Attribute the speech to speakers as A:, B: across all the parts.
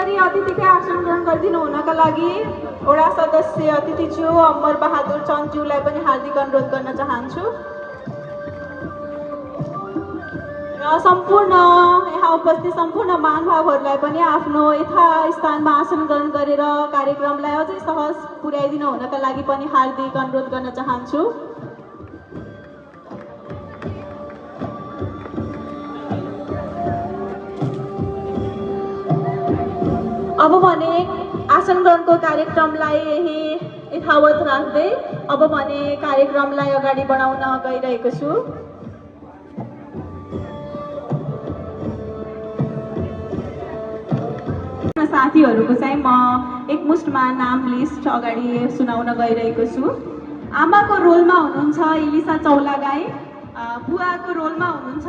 A: गरी अतिथिकै आसन ग्रहण गरिदिनु हुनका लागि वडा सदस्य अतिथिज्यू अमर बहादुर चन्दज्यूलाई पनि हार्दिक अनुरोध गर्न चाहन्छु र सम्पूर्ण यहाँ उपस्थित सम्पूर्ण महानुभावहरूलाई पनि आफ्नो यथास्थानमा आसन ग्रहण गरेर कार्यक्रमलाई अझै सहज पुर्याइदिनु हुनका लागि पनि हार्दिक अनुरोध गर्न चाहन्छु। अब भने आसन ग्रहणको कार्यक्रमलाई यही यथावत राख्दै अब भने कार्यक्रमलाई अगाडि बढाउन गइरहेको छु। साथीहरूको चाहिँ म एकमुष्टमा नाम लिस्ट अगाडि सुनाउन गइरहेको छु। आमाको रोलमा हुनुहुन्छ इलिसा चौलागाई, बुवाको रोलमा हुनुहुन्छ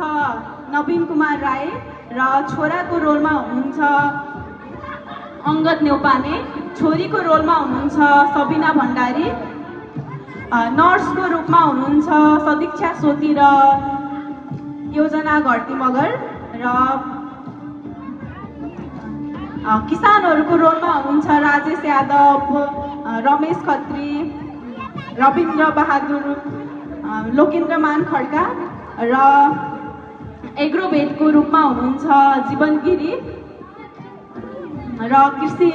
A: नवीन कुमार राई र छोराको रोलमा हुनुहुन्छ अङ्गद न्यौपाने, छोरीको रोलमा हुनुहुन्छ सबिना भण्डारी, नर्सको रूपमा हुनुहुन्छ सदीक्षा सोती र योजना घरती मगर र किसानहरूको रोलमा हुनुहुन्छ राजेश यादव, रमेश खत्री, रविन्द्र बहादुर, लोकेन्द्रमान खड्का र एग्रोभेटको रूपमा हुनुहुन्छ जीवन गिरी र कृषि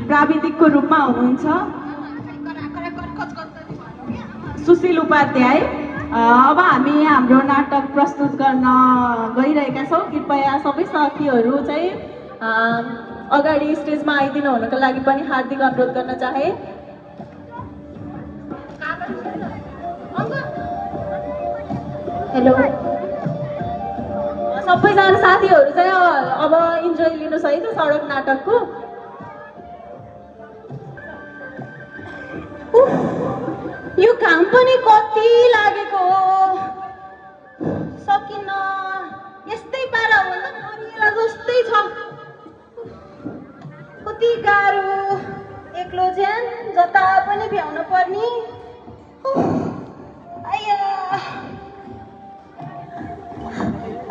A: प्राविधिकको रूपमा हुनुहुन्छ सुशील उपाध्याय। अब हामी हाम्रो नाटक प्रस्तुत गर्न गइरहेका छौँ। कृपया सबै साथीहरू चाहिँ अगाडि स्टेजमा आइदिनु हुनको लागि पनि हार्दिक अनुरोध गर्न चाहे। हेलो सबैजना साथीहरू चाहिँ अब इन्जोय लिनुहोस् है त सडक नाटकको। यो काम पनि कति लागेको हो, सकिन्न। यस्तै पारा हो त मरिएला जस्तै छ। कति गाह्रो, एक्लो ज्यान जता पनि भ्याउनु पर्ने।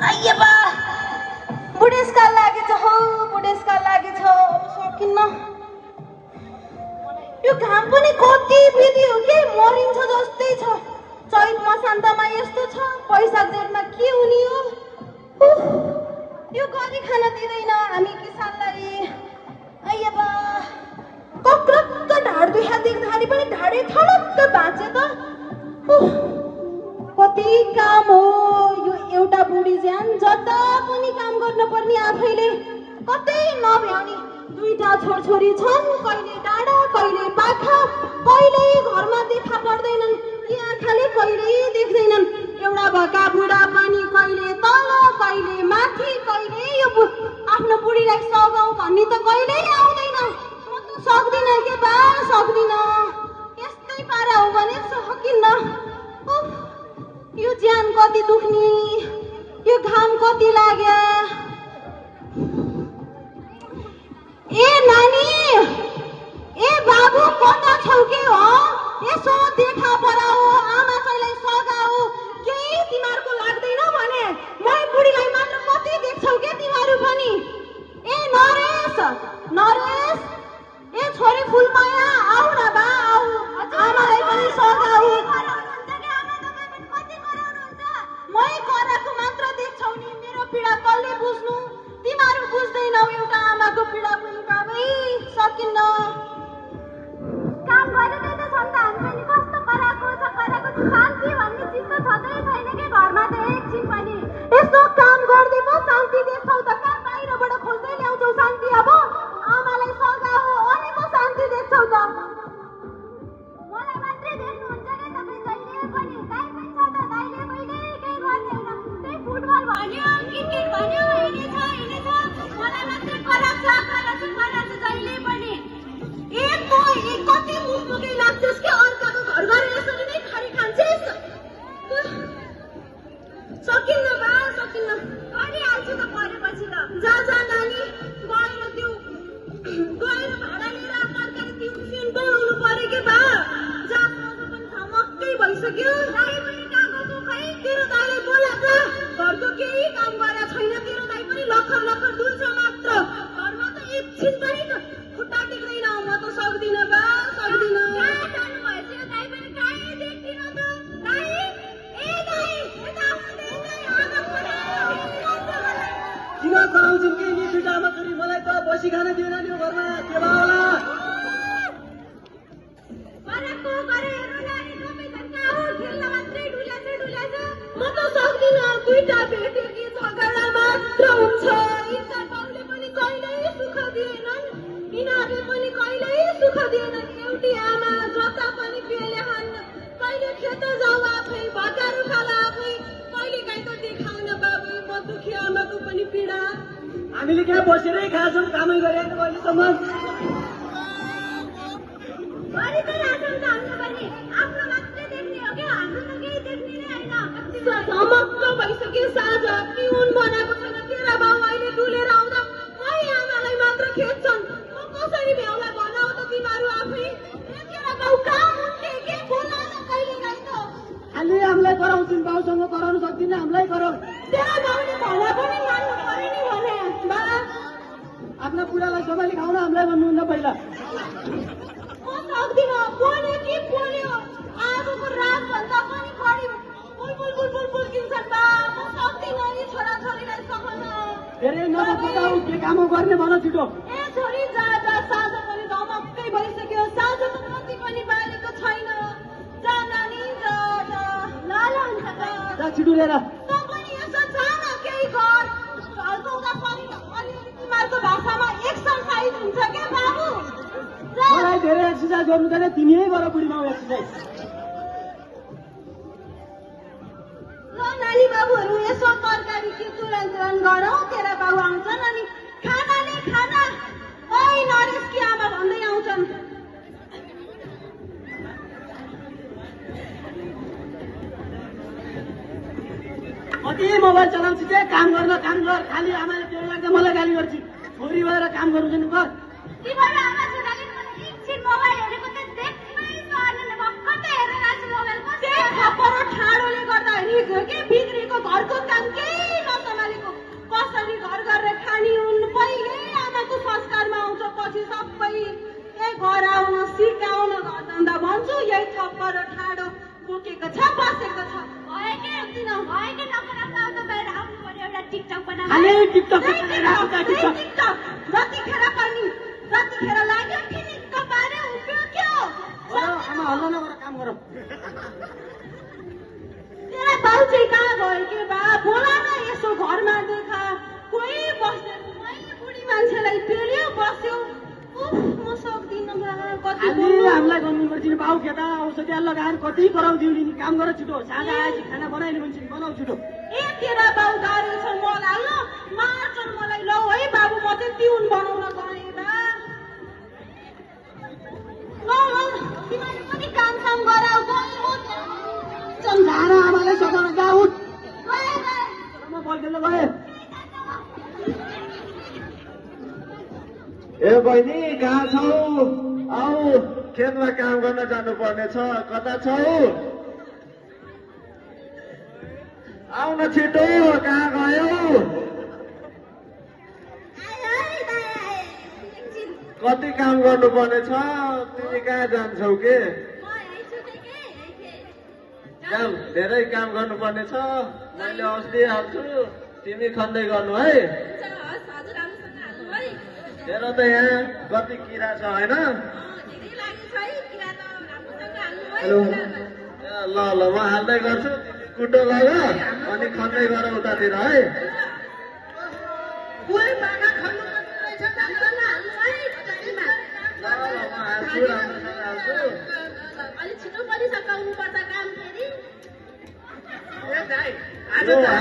A: आइया बुढेसकाल लागेछ हौ, बुढेसकाल लागेछ। अब सकिन्न। यो घाम पनि कति फेरि हो कि मरिन्छ जस्तै छ। चैत मसान्तमा यस्तो छ, वैशाख जेठमा के हुने हो। यो गरी खान दिँदैन हामी किसानलाई। आइया कक्रक्क ढाड दुखा देख्दाखेरि पनि ढाडै थलक्क बाँचे त। कति काम हो यो एउटा बुढी ज्यान, जता पनि काम गर्न पर्ने आफैले, कतै नभ्याउने। दुईटा छोरछोरी छन्, कहिले डाँडा कहिले पाखा, कहिले घरमा देखा पर्दैनन्, यी आँखाले कहिले देख्दैनन्। एउटा भएका बुढा पनि कहिले तल कहिले माथि, कहिले यो आफ्नो बुढीलाई सघाउ भन्ने त कहिल्यै आउँदैन। म त सक्दिनँ के बा, सक्दिनँ। यस्तै पारा हो भने सकिन्न। यो ज्यान कति दुख्ने, यो घाम कति लाग्यो। ए नानी, ए बाबु कता छौ के हो? यसो देखा पराओ, आमा चाहिँलाई सघाओ। केही तिमीहरूको लाग्दैन भने मै बुढीलाई मात्र कति देख्छौ के तिमीहरू पनि। ए नरेश, नरेश, ए छोरी फुलमाया आऊ न बा, आऊ। आमालाई पनि सघाऊ। मै कराएको मात्र देख्छौ नि, मेरो पीडा कसले बुझ्नु? तिमीहरू बुझ्दैनौ एउटा आमाको पीडा पनि। बाबै सकिन्न। काम गरेकै त छन् त हामी पनि। कस्तो कराएको छ, कराएको छ। शान्ति भन्ने चिज त छँदै छैन के घरमा त एकछिन पनि। यस्तो काम गर्दै पो शान्ति देख्छौ त, कहाँ बाहिरबाट खोज्दै ल्याउँछौ शान्ति? अब आमालाई सघाऊ अनि पो शान्ति देख्छौ त। मलाई मात्रै देख्नुहुन्छ के तपाईँ जहिले पनि? दाइ पनि छ त, दाइले कहिले केही गर्दैन। त्यही फुटबल भन्यो, क्रिकेट भन्यो, हिँडेछ हिँडेछ। मलाई मात्रै कराउँछ जहिले पनि। कति मुखमुखै लाग्छस् के अर्काको घर गएर यसरी नै खारी खान्छस्? सकिन्न बा, सकिन्न। गरिहाल्छु त परेपछि त। जा जा नानी, गएर भाडा लिएर तरकारी तिउन बनाउनु पर्यो के बा। जा पनि थमक्कै भइसक्यो। दाइ पनि कहाँ गएको खै? तेरो दाइलाई बोला त। घरको केही काम गरेको छैन तेरो दाइ पनि, लखर लखर डुल्छ मात्र। घरमा त एकछिन पनि
B: कराउँछन् कि यी दुईटामा छोरी मलाई त बसी खान दिएन नि यो घरमा के भयो होला
A: म त सक्दिनँ दुईटा भेटेकी झगडा मात्र हुन्छ यिनका बाउले पनि कहिल्यै सुख दिएनन् यिनीहरूले पनि कहिल्यै सुख दिएनन् एउटी आमा जता पनि पेले हान्न कहिले खेत जाऊ आफै भटारो खाला आफै कहिले काहीँ त देखाउन बाबु म दुखी आमाको पनि पीडा
B: हामीले क्या बसेरै खान्छौँ कामै गरेको अहिलेसम्म
A: झमक्क भइसक्यो साँझ पिउन बनाएको छैन तेरा बाउ अहिले डुलेर आउँदा मै आमालाई मात्र खेद्छन् म कसरी भ्याउला भनाउ त तिमीहरू आफै तेरा बाउ कहाँ हुन्थे के बोला न कहिले काहीँ त
B: खालि हामीलाई कराउँछन् बाउसँग कराउन सक्दिन हामीलाई गराउ
A: तेरा बाउले भला पनि मान्नु पर्यो नि भने बा
B: आफ्ना बुढालाई सबैले खाउन हामीलाई भन्नुहुन्न पहिला
A: म सक्दिनँ बोल्यो कि बोल्यो आजको रातभन्दा पनि बढी बुलबुल किन्छन् बा म सक्दिनँ नि छोराछोरीलाई सघाउन
B: धेरै नबताउ के काम गर्ने भन छिटो
A: ए छोरी जा साँझ पनि धमक्कै भइसक्यो साँझको बत्ती पनि बालेको छैन जा नानी जा ल हुन्छ
B: जा छिटो लिएर
A: त पनि यसो जा न केही गर हल्काउँदा पनि अलिअलि तिमीहरूको भाषामा एक्सर्साइज हुन्छ क्या बाबु
B: मलाई धेरै एक्सर्साइज गर्नु छैन तिमी गर बुढी माउ एक्सर्साइज
A: ल नानी बाबुहरू यसो तरकारी के तुरन गरौँ तेरा बाबु आउँछन् अनि खानाले खाना ओइ नरेश कि आमा भन्दै आउँछन्
B: कति मोबाइल चलाउँछु के काम गर खालि आमाले त्यो लाग्दा मलाई गाली गर्छ छोरी भएर काम गर्नु छैन गर
A: तिम्रो आमा छोराले एकछिन मोबाइल हेरेको त देख्नै पाएन भक्क त हेरेर छु मोबाइल कति खपरो ठाडोले गर्दाखेरि के बिग्रेको घरको काम केही नसम्हालेको कसरी घर गरेर खानी हुन् पहिले आमाको संस्कारमा आउँछ पछि सबै ए गराउन सिकाउन गर्दा भन्छु यही खपरो ठाडो बोकेको छ बसेको छ भयो के दिन भयो के नपराउँदा आउँदा बाहिर आउनु पर्यो एउटा टिकटक बनाएर
B: खालि टिकटक
A: जतिखेर लाग्यो ठिक्क पारे उभियो के हो
B: आमा हल्ला नगर काम गर
A: तेरा बाउ चाहिँ कहाँ गयो के बा बोला न यसो घरमा देखा कोही बस्दैन बुढी मान्छेलाई पेल्यो बस्यो म सक्दिनँ बा कति
B: हामीलाई गर्नु पर्छ बाउ खेता औषधि लगाएर कति कराउँथ्यौ नि काम गर छिटो साँझ आएपछि खाना बनाइदिनु भन्छ नि बनाऊ छिटो
A: ए तेरा बाउ गाह्रो छ मलाई ल मार्छन् मलाई लौ है बाबु म चाहिँ तिउन बनाउन गएँ बा ल तिमीले पनि काम गराउ
B: झाडा आमालाई सघाउन जा उठ म बल खेल्न गएँ
C: ए बहिनी कहाँ छौ आऊ खेतमा काम गर्न जानुपर्ने छ कता छौ आउ न छिटो कहाँ गयो कति काम गर्नुपर्ने छ तिमी कहाँ जान्छौ के काम धेरै काम गर्नुपर्ने छ मैले अस्ति हाल्छु तिमी खन्दै गर्नु है हेर त यहाँ कति किरा छ होइन ल ल म हाल्दै गर्छु तिमी कुटो लग अनि खन्दै गर उतातिर है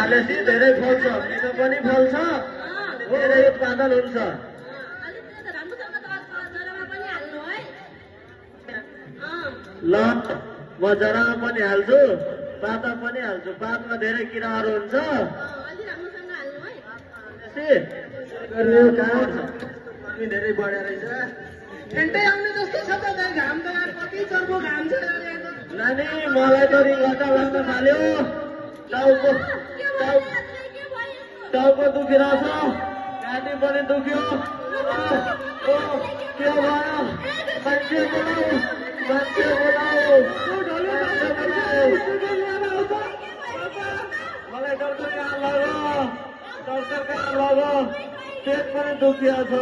C: हालेपछि धेरै फल्छ मिठो पनि फल्छ धेरै उत्पादन हुन्छ ल म जरामा पनि हाल्छु पाता पनि हाल्छु पातमा धेरै किराहरू हुन्छ धेरै बढ्या रहेछ
B: ठेन्टै आउने जस्तो छ त घाम त कति चर्को घाम छ
C: नानी मलाई त रिङ्गटा लाग्न थाल्यो टाउको दुखिरहेछ घाँटी पनि दुख्यो के भयो मान्छे बोलाऊ मलाई डक्टर कहाँ लग्यो सरकार लग पेट पनि दुखिया छ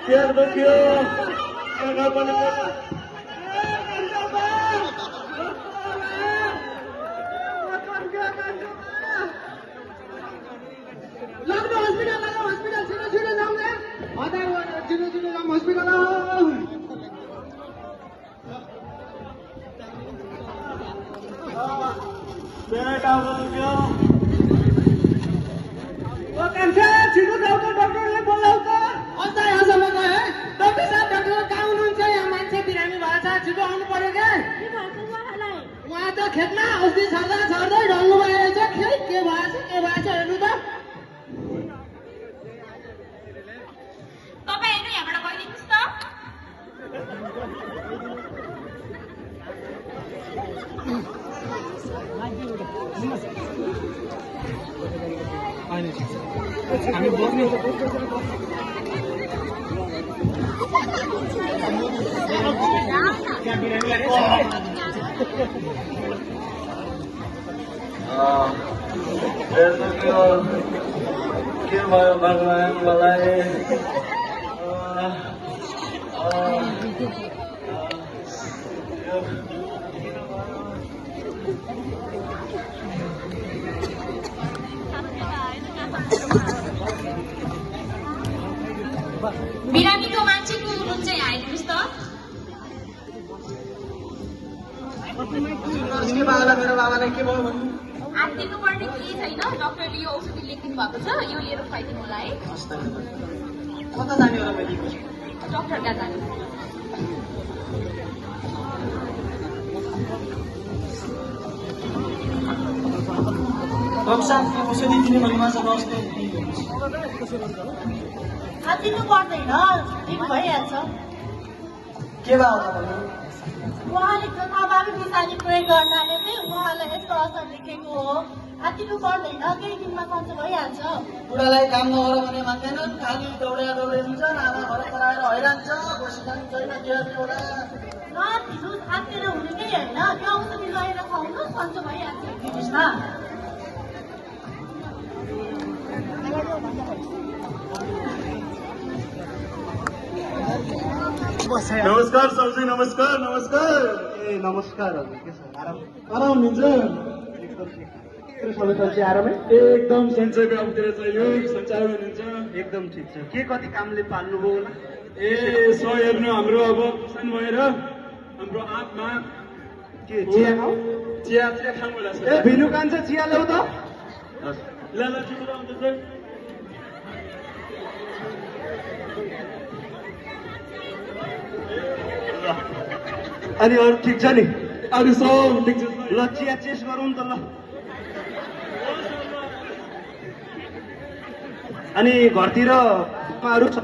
C: पेट दुख्यो आँखा पनि
B: लाग्नु हस्पिटल छिटो जाउँ छिटो जाउँ हस्पिटल
C: पेट आउँछ दुख्यो
B: छिटो जाऊ त डाक्टरले बोलाऊ त अझैसम्म गए डाक्टर साहब कहाँ हुनुहुन्छ यहाँ मान्छे बिरामी भएछ छिटो आउनु पर्यो क्या उहाँ त खेतमा औषधि छर्दै ढल्नु भएछ खै के भएछ हेर्नु त
A: तपाईँ हेर्नु यहाँबाट गइदिनुहोस् त
B: हामी बोक्ने
C: के भयो भगवान् मलाई
A: बिरामीको मान्छे को हुनुहुन्छ यहाँ आइदिनुहोस् त
B: मेरो बाबालाई के भयो भन्नु
A: आत्तिनु पर्ने केही छैन डाक्टरले यो औषधि लेखिदिनु भएको छ यो लिएर खुवाइदिनु होला है
B: कता जाने होला मैले
A: डाक्टर कहाँ जानु
B: डाक्टर साहब औषधि दिने भन्नुमा छ
D: आत्तिनु पर्दैन दिनु भइहाल्छ
B: के भयो होला भन्नु
D: उहाँले जथाभावी विषादी प्रयोग गर्नाले चाहिँ उहाँलाई यस्तो असर देखेको हो आत्तिनु पर्दैन केही दिनमा सन्चो भइहाल्छ
B: बुढालाई काम नगर भने मान्दैनन् खाली दौडे हुन्छन् आमा घर कराएर हैरान छ बसिरहनु छैन के होला
D: नदिनुहोस् आत्तिर हुनु केही होइन त्यो औषधि लगेर खुवाउनु सन्चो भइहाल्छ दिनुहोस् न
C: नमस्कार सरजी नमस्कार
B: ए नमस्कार हजुर के छ आराम हुनुहुन्छ एकदम ठिक सबै सब्जी आरामै
C: एकदम सन्चैको आउँतिर चाहियो सञ्चार हुनुहुन्छ
B: एकदम ठिक छ के कति कामले पाल्नुभयो होला
C: ए सो हेर्नु हाम्रो अब सानो भएर हाम्रो आँपमा
B: के चिया
C: चिया खानु होला
B: ए भिनु कान्छ चिया ल्याउ त
C: ल छिटो आउँदैछ
B: अनि अरू ठिक छ नि
C: अरू सब ठिक छ
B: ल चिया चेस गरौँ त ल अनि घरतिर अरू छ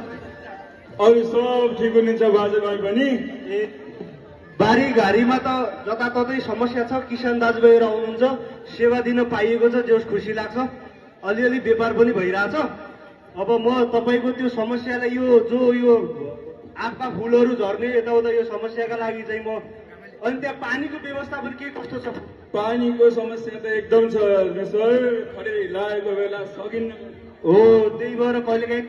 C: अरू सब ठिक हुनुहुन्छ बाजे भाइ पनि
B: ए बारी घारीमा त जताततै समस्या छ किसान दाजुभाइहरू आउनुहुन्छ सेवा दिन पाइएको छ जो खुसी लाग्छ अलिअलि व्यापार पनि भइरहेछ अब म तपाईँको त्यो समस्यालाई यो आँपका फुलहरू झर्ने यताउता यो समस्याका लागि चाहिँ म अनि त्यहाँ पानीको व्यवस्थापन के कस्तो छ
C: पानीको समस्या त एकदम छ सर खडेरी लागेको बेला सकिन्न
B: हो त्यही भएर कहिलेकाहीँ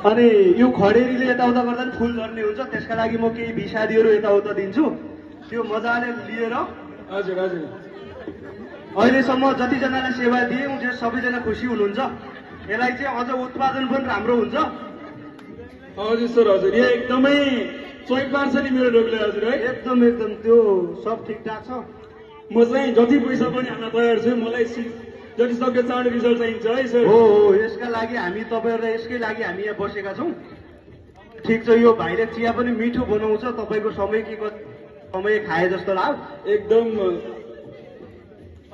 B: अनि यो खडेरीले यताउता गर्दा पनि फुल झर्ने हुन्छ त्यसका लागि म केही विषादीहरू यताउता दिन्छु त्यो मजाले लिएर
C: हजुर हजुर
B: अहिलेसम्म जतिजनालाई सेवा दिएँ त्यो सबैजना खुसी हुनुहुन्छ यसलाई चाहिँ अझ उत्पादन पनि राम्रो हुन्छ
C: हजुर सर हजुर यो एकदमै चोइक पार्छ नि मेरो रोगले हजुर है
B: एकदम त्यो सब ठिकठाक छ
C: म चाहिँ जति पैसा पनि हाल्न तयार छु मलाई जति सक्दो चाँडो रिजल्ट चाहिन्छ है सर
B: हो यसका लागि हामी तपाईँहरूलाई यसकै लागि हामी यहाँ बसेका छौँ ठिक छ यो भाइले चिया पनि मिठो बनाउँछ तपाईँको समय खाए जस्तो लाग्यो
C: एकदम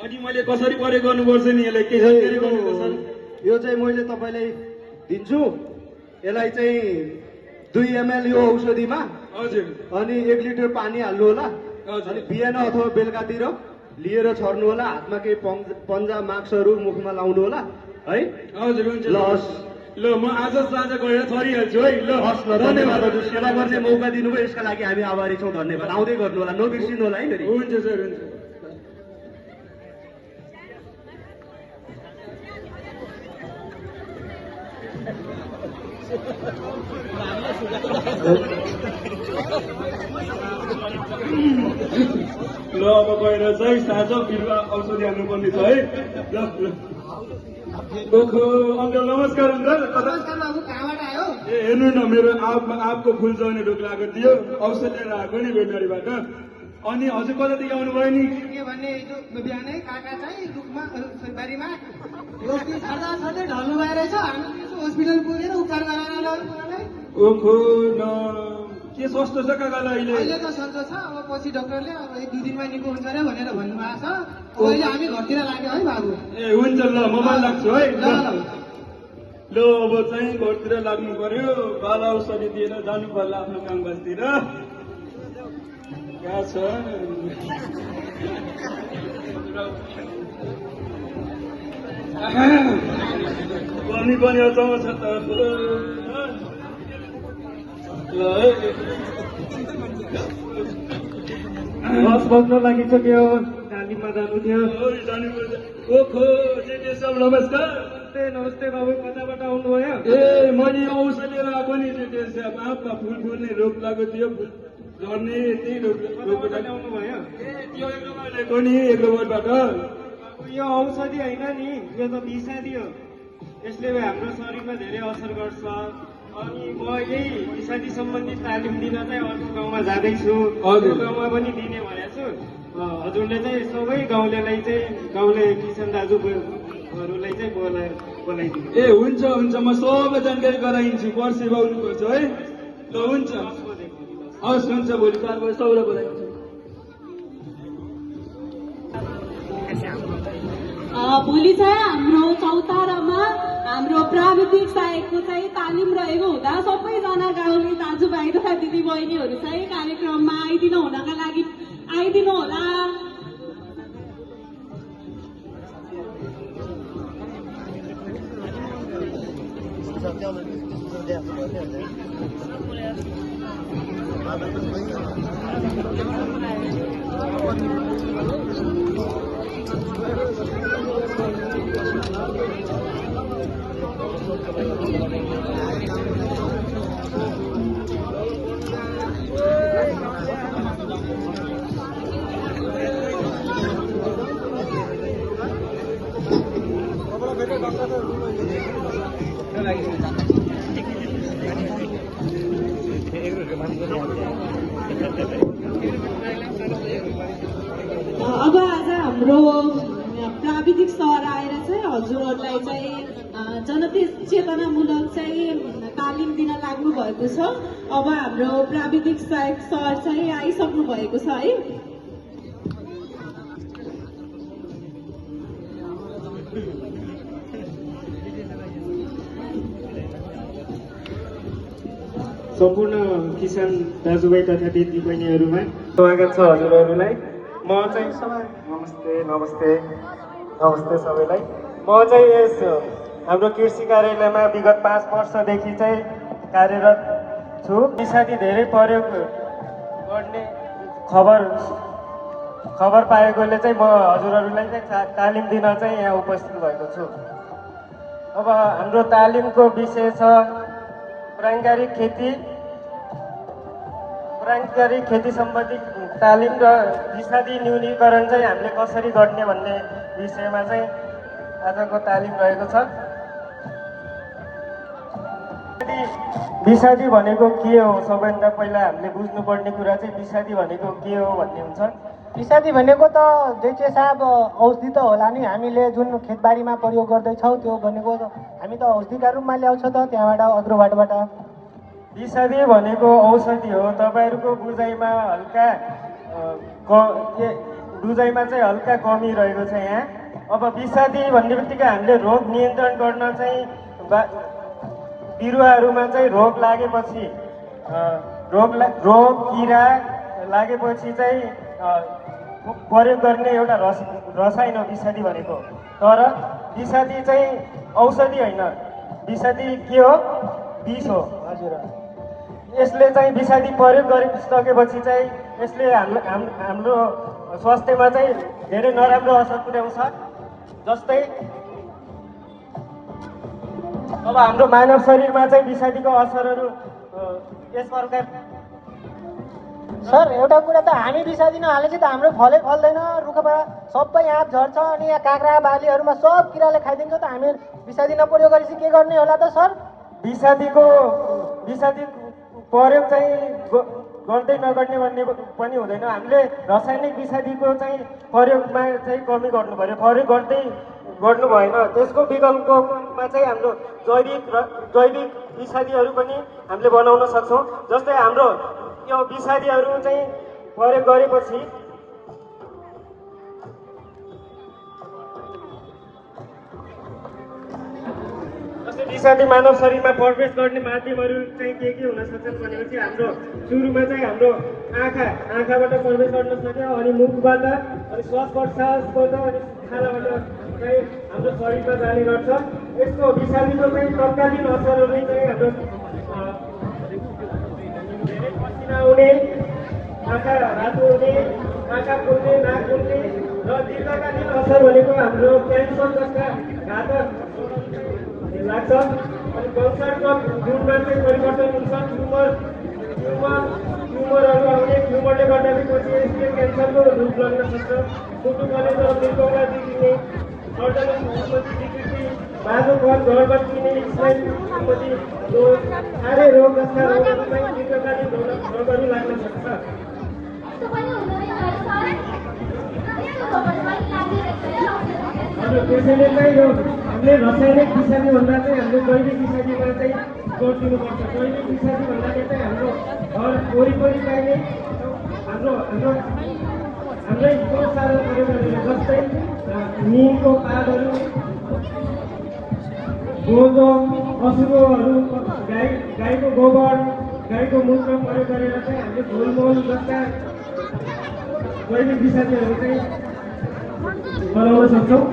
C: अनि मैले कसरी प्रयोग गर्नुपर्छ नि यसलाई के गर्नु सर
B: यो चाहिँ मैले तपाईँलाई दिन्छु यसलाई चाहिँ 2 ml यो औषधिमा
C: हजुर
B: अनि 1 लिटर पानी हाल्नु होला अनि बिहान अथवा बेलुकातिर लिएर छर्नु होला हातमा केही पन्जा मास्कहरू मुखमा लाउनु होला है
C: हजुर हुन्छ
B: ल
E: ल म आज साँझ गएर छरिहाल्छु है ल
B: हस् ल धन्यवाद हजुर सेवा गर्ने मौका दिनुभयो यसका लागि हामी आभारी छौँ धन्यवाद आउँदै गर्नु होला नबिर्सिनु होला है फेरि
E: हुन्छ सर हुन्छ ल अब गएर चाहिँ साँझ बिरुवा औषधि हाल्नुपर्ने छ है ल ल ओहो अङ्कल नमस्कार अङ्कल ए हेर्नु न मेरो आपको फुल चढ्ने ढोक लागेको थियो औषध लिएर आएको नि भेटनरीबाट अनि हजुर कतादेखि आउनुभयो नि
F: के भन्ने हिजो बिहानै काका चाहिँ दुखमा बारीमा रोटी छाड्दा छाड्दै ढल्नु भएर छ हामी त्यसो हस्पिटल पुगेर उपचार गराएर ल्याउनु
E: ओहो न के सस्तो छ काकालाई अहिले
F: अहिले त सन्चो छ अब पछि डाक्टरले अब 1-2 दिनमा निको हुन्छ अरे भनेर भन्नुभएको छ अब अहिले हामी घरतिर लाग्यो है बाबु
E: ए हुन्छ ल म मान लाग्छु है
F: ल ल
E: ल अब चाहिँ घरतिर लाग्नु पर्यो बाल औषधि दिएर जानु पर्ला आफ्नो काम काजतिर कहाँ छ पनि पनि अचाउँछ त ल
C: बस बस्न लागि चाहिँ त्यो तालिममा जानु थियो
E: जानुपर्छ ओखो जेटे सब नमस्कार
C: नमस्ते बाबु कताबाट आउनुभयो
E: ए मैले औषध लिएर आएको नि जेटे साहब आपमा फुल फुल्ने रोग लागेको थियो फुल झर्ने त्यही रोग
C: आउनुभयो
E: ए त्यो ल्याएको नि एग्रोबोटबाट
C: यो औषधि होइन नि यो त विषादी हो यसले हाम्रो शरीरमा धेरै असर गर्छ अनि म यही विषादी सम्बन्धी तालिम दिन चाहिँ अर्को गाउँमा जाँदैछु अर्को गाउँमा पनि दिने भनेको छु हजुरले चाहिँ सबै गाउँलेलाई चाहिँ गाउँले किसान दाजुहरूलाई चाहिँ बोलाइदिनु
E: ए हुन्छ हुन्छ म सबै जानकारी गराइदिन्छु पर्सि आउनुपर्छ है ल हुन्छ हस् हुन्छ भोलि 4 बजे सबैलाई बोलाइदिन्छु
A: भोलि चाहिँ हाम्रो चौतारामा हाम्रो प्राविधिक सहायकको चाहिँ तालिम रहेको हुँदा सबैजना गाउँले दाजुभाइ तथा दिदीबहिनीहरू चाहिँ कार्यक्रममा आइदिनु हुनका लागि आइदिनु होला अब आज हाम्रो प्राविधिक सर आएर चाहिँ हजुरहरूलाई चाहिँ जनचेतनामूलक चाहिँ तालिम दिन लाग्नु भएको छ अब हाम्रो प्राविधिक सहायक सर चाहिँ आइसक्नु भएको छ है
C: सम्पूर्ण किसान दाजुभाइ तथा दिदीबहिनीहरूमा स्वागत छ हजुरहरूलाई म चाहिँ नमस्ते नमस्ते नमस्ते सबैलाई म चाहिँ यस हाम्रो कृषि कार्यालयमा विगत 5 वर्षदेखि चाहिँ कार्यरत छु विषादी धेरै प्रयोग गर्ने खबर पाएकोले चाहिँ म हजुरहरूलाई चाहिँ तालिम दिन चाहिँ यहाँ उपस्थित भएको छु अब हाम्रो तालिमको विषय छ प्राङ्गारिक खेती सम्बन्धी तालिम र विषादी न्यूनीकरण चाहिँ हामीले कसरी गर्ने भन्ने विषयमा चाहिँ आजको तालिम रहेको छ विषादी भनेको के हो सबैभन्दा पहिला हामीले बुझ्नुपर्ने कुरा चाहिँ विषादी भनेको के हो भन्ने हुन्छ
F: विषादी भनेको त जैसे साहब औषधि त होला नि हामीले जुन खेतबारीमा प्रयोग गर्दैछौँ त्यो भनेको हामी त औषधिका रूपमा ल्याउँछौँ त त्यहाँबाट अग्रोबाटबाट
C: विषादी भनेको औषधि हो तपाईँहरूको बुझाइमा चाहिँ हल्का कमी रहेको छ यहाँ अब विषादी भन्ने बित्तिकै हामीले रोग नियन्त्रण गर्न चाहिँ बिरुवाहरूमा चाहिँ रोग लागेपछि रोग किरा लागेपछि चाहिँ प्रयोग गर्ने एउटा रसायन हो विषादी भनेको तर विषादी चाहिँ औषधि होइन विषादी के हो? विष हो।
F: हजुर
C: यसले चाहिँ विषादी प्रयोग गरिसकेपछि चाहिँ यसले हाम्रो स्वास्थ्यमा चाहिँ धेरै नराम्रो असर पुर्याउँछ। जस्तै अब हाम्रो मानव शरीरमा चाहिँ विषादीको असरहरू यस प्रकार।
F: सर एउटा कुरा त हामी विषादी नहालेपछि त हाम्रो फलै फल्दैन, रुखबाट सबै आँप झर्छ अनि यहाँ काँक्रा बालीहरूमा सब किराले खाइदिन्छ त हामी विषादी नप्रयोग गरेपछि के गर्ने होला त सर?
C: विषादी प्रयोग चाहिँ गर्दै नगर्ने भन्ने पनि हुँदैन। हामीले रासायनिक विषादीको चाहिँ प्रयोगमा चाहिँ कमी गर्नु पर्यो। प्रयोग गर्नु भएन। त्यसको विकल्पमा चाहिँ हाम्रो जैविक विषादीहरू पनि हामीले बनाउन सक्छौँ। जस्तै हाम्रो यो विषादीहरू चाहिँ प्रयोग गरेपछि विषादी मानव शरीरमा प्रवेश गर्ने माध्यमहरू चाहिँ के हुन सक्छन् भनेपछि हाम्रो सुरुमा चाहिँ हाम्रो आँखाबाट प्रवेश गर्न सक्यो, अनि मुखबाट, अनि श्वास प्रश्वासबाट, अनि खालाबाट चाहिँ हाम्रो शरीरमा जाने गर्छ। यसको विषादीको चाहिँ तत्कालीन असरहरू चाहिँ हाम्रो धेरै पसिना आउने, आँखा रातो हुने, आँखा पोल्ने, नाक पोल्ने र दीर्घकालीन असर भनेको हाम्रो क्यान्सर जस्ता घातक लाग्छ। अनि वंशाणुको गुणमा चाहिँ परिवर्तन हुन्छ। ट्युमरहरू आउने, ट्युमरले गर्दा पछि यसले क्यान्सरको रूप लाग्न सक्छ। मुटु कलेज र मृगौला देखिने, सर्जन विकृति, बाजु घर गर्भवती, स्नायु सम्बन्धी रोग, खारे रोग जस्ता रोगहरूमा दीर्घकालीन रोगहरू लाग्न सक्छ। अनि त्यसैले चाहिँ यो हामीले रासायनिक विषादी भन्दा चाहिँ हाम्रो जैविक विषादीमा चाहिँ जोड दिनुपर्छ। जैविक विषादी भन्नाले चाहिँ हाम्रो घर वरिपरि पाइने हाम्रै साह्रो प्रयोग गरेर, जस्तै निमको पातहरू, गोजो, अशुभहरू, गाईको गोबर, गाईको मूत्र प्रयोग गरेर चाहिँ हामीले झोलमोल जस्ता जैविक विषादीहरू चाहिँ बनाउन सक्छौँ।